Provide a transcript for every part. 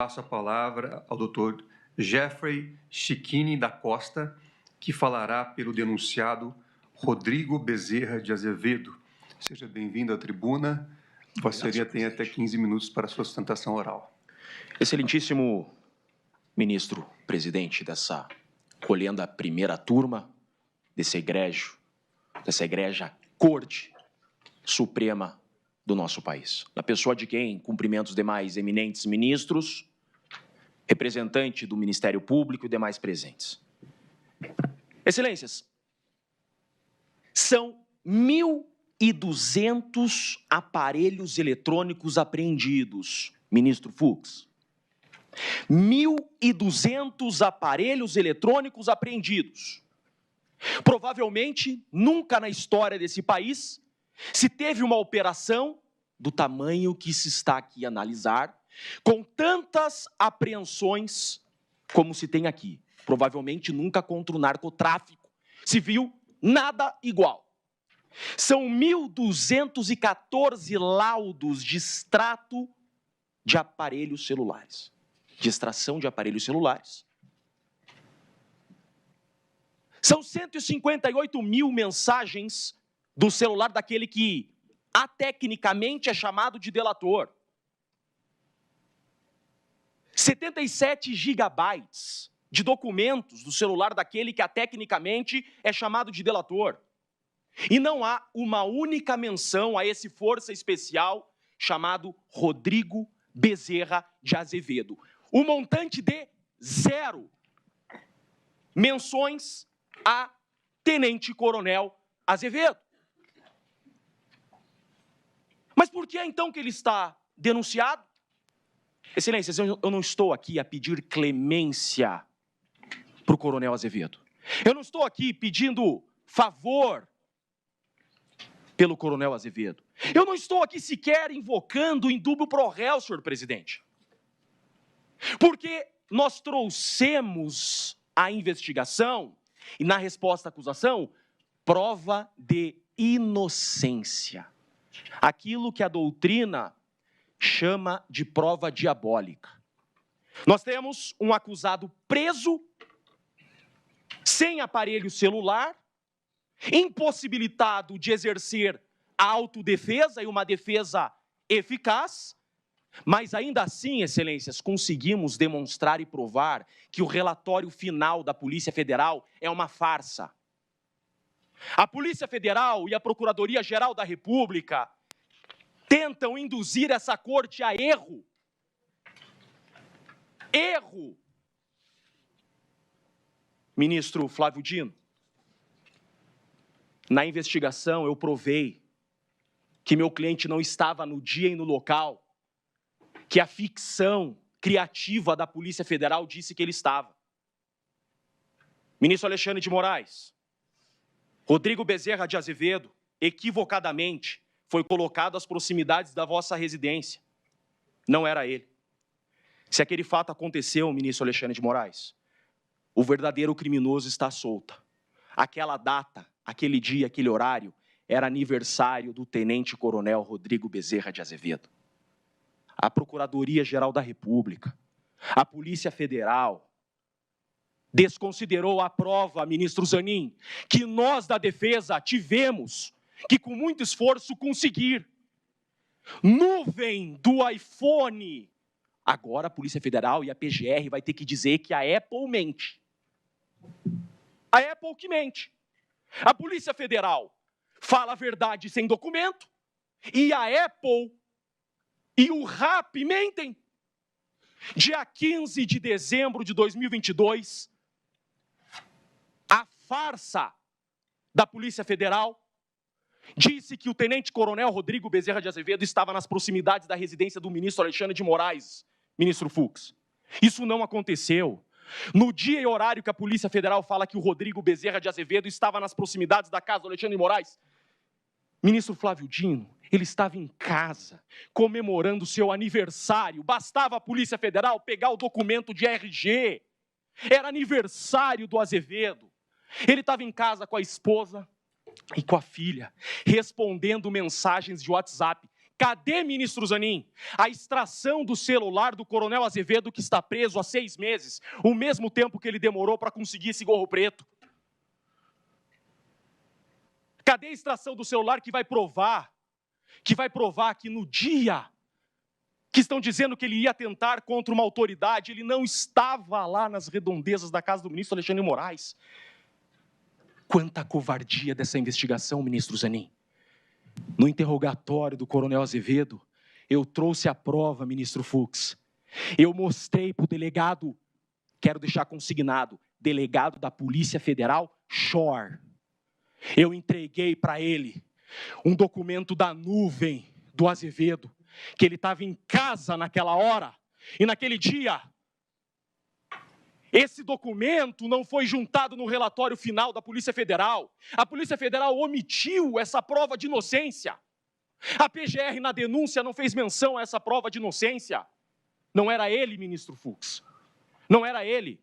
Passo a palavra ao Dr. Jeffrey Chiquini da Costa, que falará pelo denunciado Rodrigo Bezerra de Azevedo. Seja bem-vindo à tribuna. Vossa Senhoria tem até 15 minutos para sua sustentação oral. Excelentíssimo ministro presidente dessa colhenda primeira turma, dessa egrégia Corte Suprema do nosso país. Na pessoa de quem cumprimento os demais eminentes ministros, representante do Ministério Público e demais presentes. Excelências, são 1.200 aparelhos eletrônicos apreendidos, ministro Fux. 1.200 aparelhos eletrônicos apreendidos. Provavelmente, nunca na história desse país se teve uma operação do tamanho que se está aqui a analisar, com tantas apreensões como se tem aqui. Provavelmente nunca contra o narcotráfico se viu nada igual. São 1.214 laudos de extrato de aparelhos celulares, de extração de aparelhos celulares. São 158 mil mensagens do celular daquele que, atecnicamente, é chamado de delator. 77 gigabytes de documentos do celular daquele que, atecnicamente, é chamado de delator. E não há uma única menção a esse força especial chamado Rodrigo Bezerra de Azevedo. O montante de 0 menções a Tenente-Coronel Azevedo. Mas por que então que ele está denunciado? Excelências, eu não estou aqui a pedir clemência para o Coronel Azevedo. Eu não estou aqui pedindo favor pelo Coronel Azevedo. Eu não estou aqui sequer invocando indúbio pro réu, senhor presidente. Porque nós trouxemos à investigação e na resposta à acusação prova de inocência. Aquilo que a doutrina chama de prova diabólica. Nós temos um acusado preso, sem aparelho celular, impossibilitado de exercer a autodefesa e uma defesa eficaz, mas ainda assim, excelências, conseguimos demonstrar e provar que o relatório final da Polícia Federal é uma farsa. A Polícia Federal e a Procuradoria-Geral da República tentam induzir essa corte a erro. Erro! Ministro Flávio Dino, na investigação eu provei que meu cliente não estava no dia e no local que a ficção criativa da Polícia Federal disse que ele estava. Ministro Alexandre de Moraes, Rodrigo Bezerra de Azevedo, equivocadamente, foi colocado às proximidades da vossa residência. Não era ele. Se aquele fato aconteceu, ministro Alexandre de Moraes, o verdadeiro criminoso está solto. Aquela data, aquele dia, aquele horário, era aniversário do Tenente-Coronel Rodrigo Bezerra de Azevedo. A Procuradoria-Geral da República, a Polícia Federal, desconsiderou a prova, ministro Zanin, que nós da defesa tivemos que, com muito esforço, conseguir. Nuvem do iPhone. Agora a Polícia Federal e a PGR vai ter que dizer que a Apple mente. A Apple que mente. A Polícia Federal fala a verdade sem documento e a Apple e o RAP mentem. Dia 15 de dezembro de 2022, a farsa da Polícia Federal disse que o Tenente-Coronel Rodrigo Bezerra de Azevedo estava nas proximidades da residência do ministro Alexandre de Moraes, ministro Fux. Isso não aconteceu. No dia e horário que a Polícia Federal fala que o Rodrigo Bezerra de Azevedo estava nas proximidades da casa do Alexandre de Moraes, ministro Flávio Dino, ele estava em casa, comemorando seu aniversário. Bastava a Polícia Federal pegar o documento de RG. Era aniversário do Azevedo. Ele estava em casa com a esposa e com a filha, respondendo mensagens de WhatsApp. Cadê, ministro Zanin, a extração do celular do coronel Azevedo, que está preso há 6 meses, o mesmo tempo que ele demorou para conseguir esse gorro preto? Cadê a extração do celular que vai provar que no dia que estão dizendo que ele ia atentar contra uma autoridade, ele não estava lá nas redondezas da casa do ministro Alexandre de Moraes? Quanta covardia dessa investigação, ministro Zanin. No interrogatório do coronel Azevedo, eu trouxe a prova, ministro Fux. Eu mostrei para o delegado, quero deixar consignado, delegado da Polícia Federal, Shore. Eu entreguei para ele um documento da nuvem do Azevedo, que ele estava em casa naquela hora, e naquele dia, esse documento não foi juntado no relatório final da Polícia Federal. A Polícia Federal omitiu essa prova de inocência. A PGR, na denúncia, não fez menção a essa prova de inocência. Não era ele, ministro Fux. Não era ele.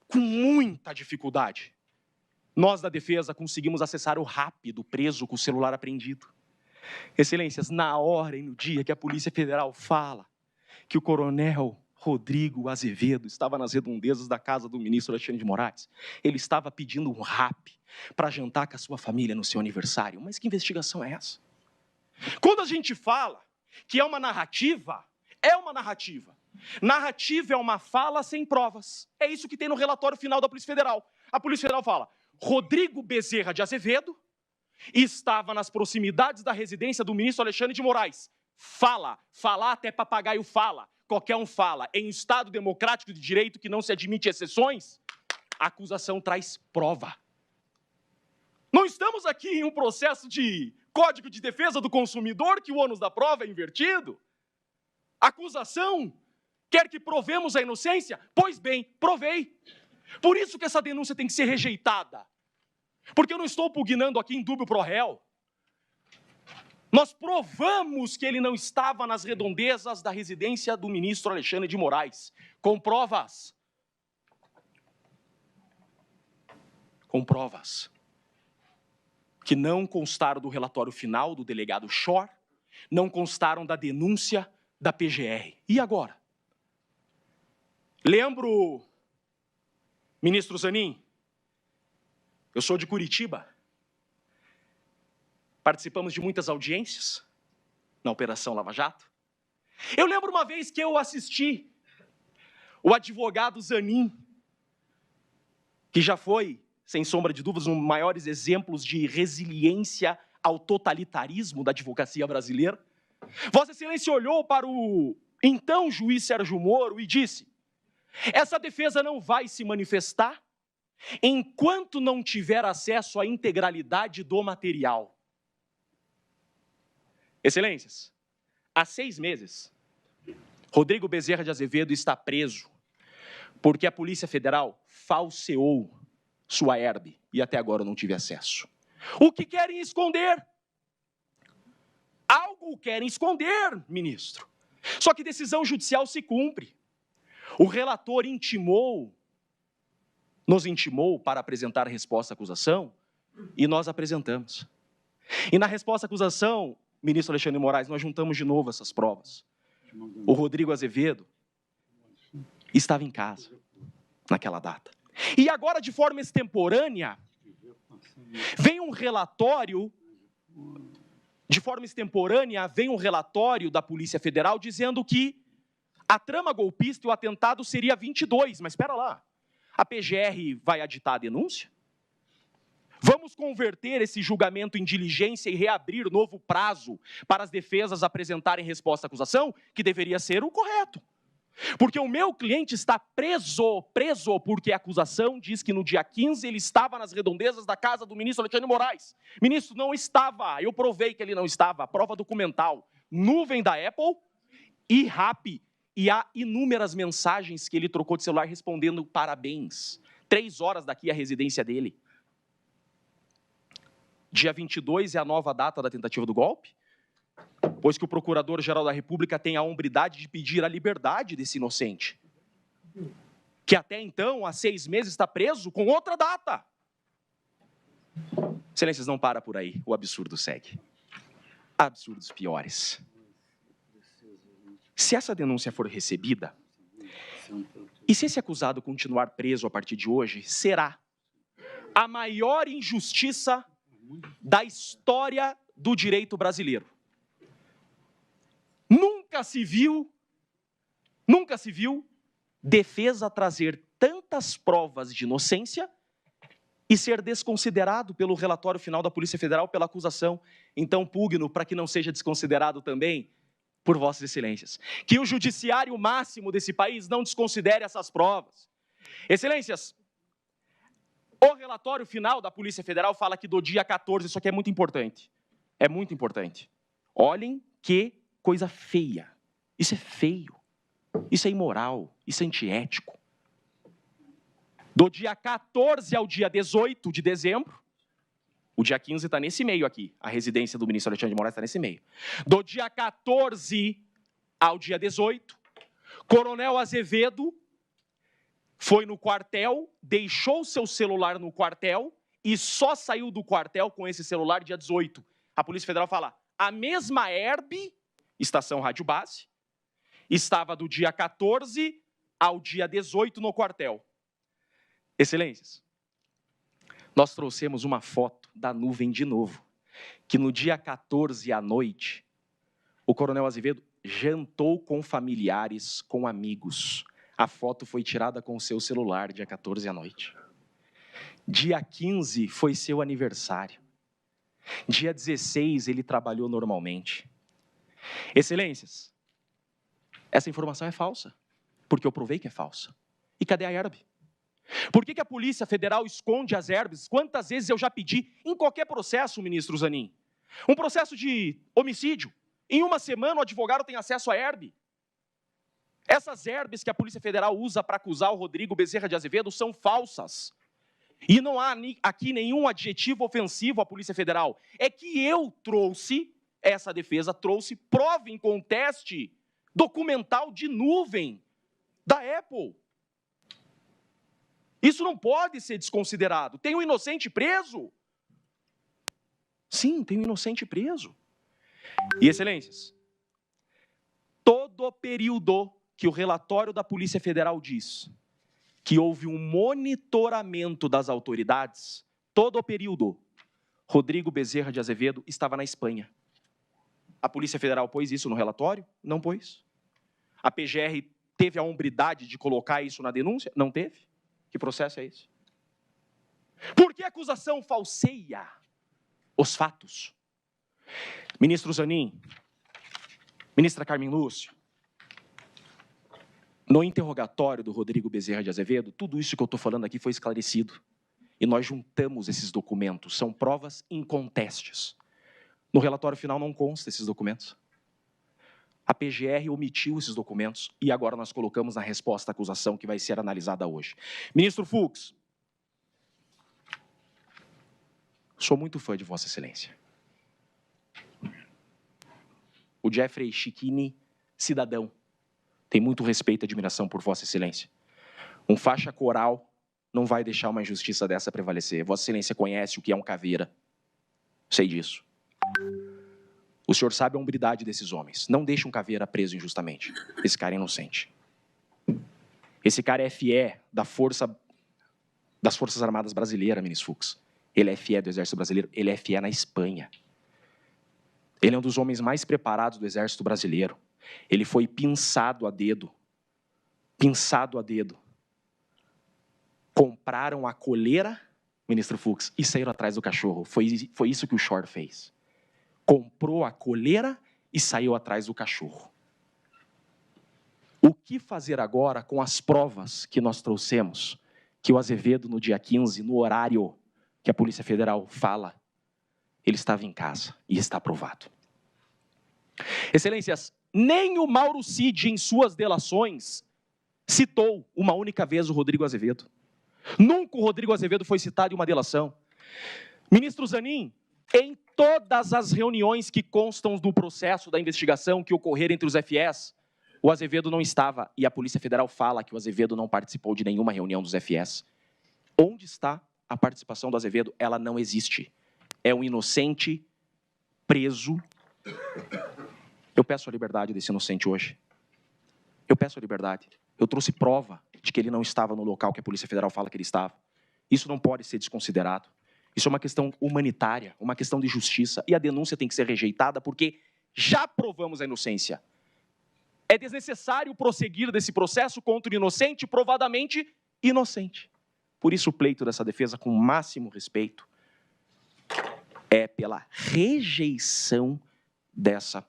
Com muita dificuldade, nós da defesa conseguimos acessar o RAP do preso com o celular apreendido. Excelências, na hora e no dia que a Polícia Federal fala que o coronel Rodrigo Azevedo estava nas redondezas da casa do ministro Alexandre de Moraes, ele estava pedindo um RAP para jantar com a sua família no seu aniversário. Mas que investigação é essa? Quando a gente fala que é uma narrativa, é uma narrativa. Narrativa é uma fala sem provas. É isso que tem no relatório final da Polícia Federal. A Polícia Federal fala: Rodrigo Bezerra de Azevedo estava nas proximidades da residência do ministro Alexandre de Moraes. Fala, falar até papagaio fala, qualquer um fala. Em um Estado democrático de direito que não se admite exceções, a acusação traz prova. Não estamos aqui em um processo de Código de Defesa do Consumidor que o ônus da prova é invertido. A acusação quer que provemos a inocência? Pois bem, provei. Por isso que essa denúncia tem que ser rejeitada. Porque eu não estou pugnando aqui em dúbio pro réu. Nós provamos que ele não estava nas redondezas da residência do ministro Alexandre de Moraes. Com provas. Com provas. Que não constaram do relatório final do delegado Shore, não constaram da denúncia da PGR. E agora? Lembro, ministro Zanin, eu sou de Curitiba. Participamos de muitas audiências na Operação Lava Jato. Eu lembro uma vez que eu assisti o advogado Zanin, que já foi, sem sombra de dúvidas, um dos maiores exemplos de resiliência ao totalitarismo da advocacia brasileira. Vossa Excelência olhou para o então juiz Sérgio Moro e disse: essa defesa não vai se manifestar enquanto não tiver acesso à integralidade do material. Excelências, há 6 meses, Rodrigo Bezerra de Azevedo está preso porque a Polícia Federal falseou sua herbe e até agora eu não tive acesso. O que querem esconder? Algo querem esconder, ministro. Só que decisão judicial se cumpre. O relator nos intimou para apresentar a resposta à acusação e nós apresentamos. E na resposta à acusação, ministro Alexandre de Moraes, nós juntamos de novo essas provas. O Rodrigo Azevedo estava em casa naquela data. E agora, de forma extemporânea, vem um relatório da Polícia Federal dizendo que a trama golpista e o atentado seria 22. Mas espera lá, a PGR vai aditar a denúncia? Vamos converter esse julgamento em diligência e reabrir novo prazo para as defesas apresentarem resposta à acusação, que deveria ser o correto. Porque o meu cliente está preso porque a acusação diz que no dia 15 ele estava nas redondezas da casa do ministro Alexandre de Moraes. Ministro, não estava, eu provei que ele não estava, prova documental, nuvem da Apple e RAP, e há inúmeras mensagens que ele trocou de celular respondendo parabéns. 3 horas daqui à residência dele. Dia 22 é a nova data da tentativa do golpe, pois que o Procurador-Geral da República tem a hombridade de pedir a liberdade desse inocente, que até então, há 6 meses, está preso com outra data. Excelências, não para por aí, o absurdo segue. absurdos piores. Se essa denúncia for recebida, e se esse acusado continuar preso a partir de hoje, será a maior injustiça da história do direito brasileiro. Nunca se viu defesa trazer tantas provas de inocência e ser desconsiderado pelo relatório final da Polícia Federal pela acusação. Então, pugno para que não seja desconsiderado também por Vossas Excelências. Que o judiciário máximo desse país não desconsidere essas provas. Excelências, o relatório final da Polícia Federal fala que do dia 14, isso aqui é muito importante. É muito importante. Olhem que coisa feia. Isso é feio. Isso é imoral. Isso é antiético. Do dia 14 ao dia 18 de dezembro, o dia 15 está nesse meio aqui. A residência do ministro Alexandre de Moraes está nesse meio. Do dia 14 ao dia 18, Coronel Azevedo foi no quartel, deixou seu celular no quartel e só saiu do quartel com esse celular dia 18. A Polícia Federal fala, a mesma Herb, estação Rádio Base, estava do dia 14 ao dia 18 no quartel. Excelências, nós trouxemos uma foto da nuvem de novo, que no dia 14 à noite, o Coronel Azevedo jantou com familiares, com amigos. A foto foi tirada com o seu celular, dia 14 à noite. Dia 15 foi seu aniversário. Dia 16 ele trabalhou normalmente. Excelências, essa informação é falsa, porque eu provei que é falsa. E cadê a Herb? Por que a Polícia Federal esconde as Herbs? Quantas vezes eu já pedi, em qualquer processo, ministro Zanin, um processo de homicídio, em uma semana o advogado tem acesso à Herb. Essas Herbs que a Polícia Federal usa para acusar o Rodrigo Bezerra de Azevedo são falsas. E não há aqui nenhum adjetivo ofensivo à Polícia Federal. É que eu trouxe, essa defesa trouxe prova em conteste documental de nuvem da Apple. Isso não pode ser desconsiderado. Tem um inocente preso? Sim, tem um inocente preso. E, excelências, todo o período que o relatório da Polícia Federal diz que houve um monitoramento das autoridades, todo o período, Rodrigo Bezerra de Azevedo estava na Espanha. A Polícia Federal pôs isso no relatório? Não pôs. A PGR teve a hombridade de colocar isso na denúncia? Não teve. Que processo é esse? Por que a acusação falseia os fatos? Ministro Zanin, ministra Carmen Lúcia, no interrogatório do Rodrigo Bezerra de Azevedo, tudo isso que eu estou falando aqui foi esclarecido. E nós juntamos esses documentos, são provas incontestes. No relatório final não consta esses documentos. A PGR omitiu esses documentos e agora nós colocamos na resposta à acusação que vai ser analisada hoje. Ministro Fux, sou muito fã de Vossa Excelência. O Jeffrey Schiquini, cidadão, tem muito respeito e admiração por Vossa Excelência. Um faixa coral não vai deixar uma injustiça dessa prevalecer. Vossa Excelência conhece o que é um caveira. Sei disso. O senhor sabe a hombridade desses homens. Não deixe um caveira preso injustamente. Esse cara é inocente. Esse cara é FE das Forças Armadas Brasileiras, ministro Fux. Ele é FE do Exército Brasileiro. Ele é FE na Espanha. Ele é um dos homens mais preparados do Exército Brasileiro. Ele foi pinçado a dedo. Pinçado a dedo. Compraram a coleira, ministro Fux, e saíram atrás do cachorro. Foi isso que o Shor fez. Comprou a coleira e saiu atrás do cachorro. O que fazer agora com as provas que nós trouxemos? Que o Azevedo, no dia 15, no horário que a Polícia Federal fala, ele estava em casa e está aprovado. Excelências, nem o Mauro Cid, em suas delações, citou uma única vez o Rodrigo Azevedo. Nunca o Rodrigo Azevedo foi citado em uma delação. Ministro Zanin, em todas as reuniões que constam do processo da investigação que ocorreram entre os FS, o Azevedo não estava, e a Polícia Federal fala que o Azevedo não participou de nenhuma reunião dos FS. Onde está a participação do Azevedo? Ela não existe. É um inocente preso Eu peço a liberdade desse inocente hoje. Eu peço a liberdade. Eu trouxe prova de que ele não estava no local que a Polícia Federal fala que ele estava. Isso não pode ser desconsiderado. Isso é uma questão humanitária, uma questão de justiça. E a denúncia tem que ser rejeitada porque já provamos a inocência. É desnecessário prosseguir desse processo contra o inocente, provadamente inocente. Por isso, o pleito dessa defesa, com o máximo respeito, é pela rejeição dessa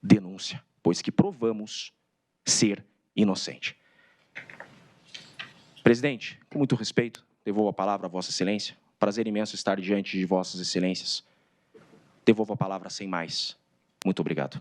denúncia, pois que provamos ser inocente. Presidente, com muito respeito, devolvo a palavra a Vossa Excelência. Prazer imenso estar diante de Vossas Excelências. Devolvo a palavra sem mais. Muito obrigado.